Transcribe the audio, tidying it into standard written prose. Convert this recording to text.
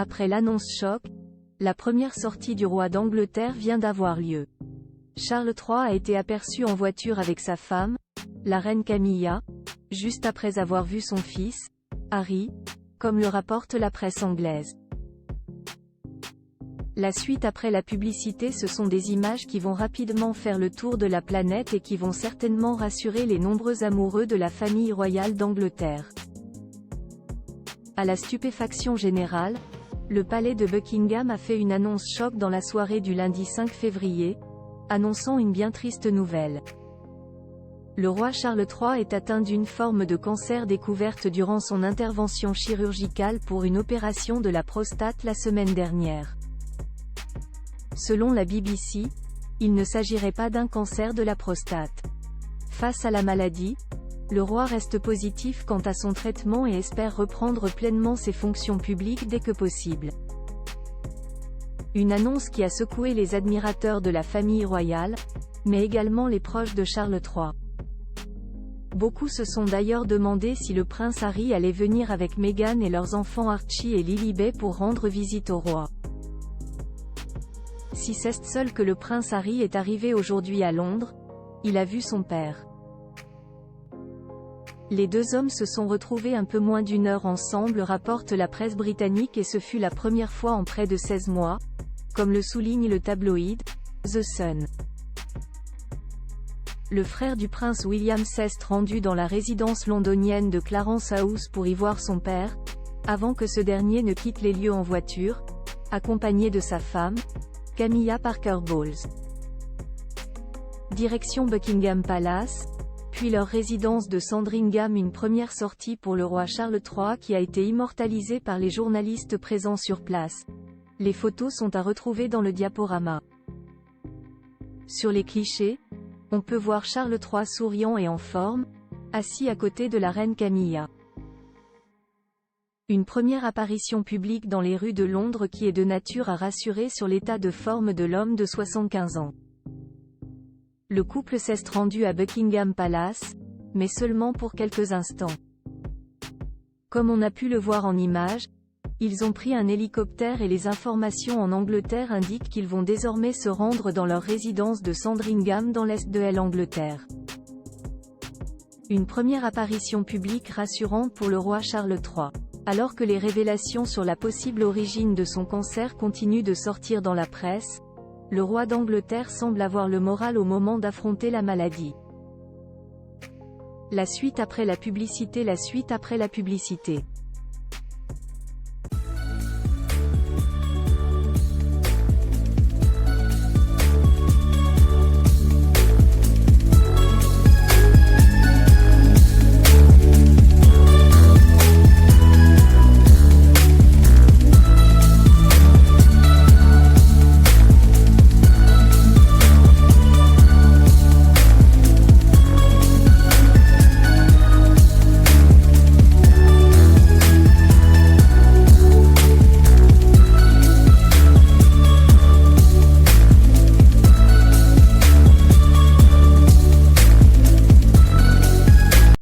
Après l'annonce choc, la première sortie du roi d'Angleterre vient d'avoir lieu. Charles III a été aperçu en voiture avec sa femme, la reine Camilla, juste après avoir vu son fils, Harry, comme le rapporte la presse anglaise. La suite après la publicité, ce sont des images qui vont rapidement faire le tour de la planète et qui vont certainement rassurer les nombreux amoureux de la famille royale d'Angleterre. À la stupéfaction générale, le palais de Buckingham a fait une annonce choc dans la soirée du lundi 5 février, annonçant une bien triste nouvelle. Le roi Charles III est atteint d'une forme de cancer découverte durant son intervention chirurgicale pour une opération de la prostate la semaine dernière. Selon la BBC, il ne s'agirait pas d'un cancer de la prostate. Face à la maladie, le roi reste positif quant à son traitement et espère reprendre pleinement ses fonctions publiques dès que possible. Une annonce qui a secoué les admirateurs de la famille royale, mais également les proches de Charles III. Beaucoup se sont d'ailleurs demandé si le prince Harry allait venir avec Meghan et leurs enfants Archie et Lilibet pour rendre visite au roi. Si c'est seul que le prince Harry est arrivé aujourd'hui à Londres, il a vu son père. Les deux hommes se sont retrouvés un peu moins d'une heure ensemble, rapporte la presse britannique, et ce fut la première fois en près de 16 mois, comme le souligne le tabloïd, The Sun. Le frère du prince William s'est rendu dans la résidence londonienne de Clarence House pour y voir son père, avant que ce dernier ne quitte les lieux en voiture, accompagné de sa femme, Camilla Parker Bowles. Direction Buckingham Palace, puis leur résidence de Sandringham, une première sortie pour le roi Charles III qui a été immortalisée par les journalistes présents sur place. Les photos sont à retrouver dans le diaporama. Sur les clichés, on peut voir Charles III souriant et en forme, assis à côté de la reine Camilla. Une première apparition publique dans les rues de Londres qui est de nature à rassurer sur l'état de forme de l'homme de 75 ans. Le couple s'est rendu à Buckingham Palace, mais seulement pour quelques instants. Comme on a pu le voir en images, ils ont pris un hélicoptère et les informations en Angleterre indiquent qu'ils vont désormais se rendre dans leur résidence de Sandringham dans l'est de l'Angleterre. Une première apparition publique rassurante pour le roi Charles III. Alors que les révélations sur la possible origine de son cancer continuent de sortir dans la presse, le roi d'Angleterre semble avoir le moral au moment d'affronter la maladie. La suite après la publicité.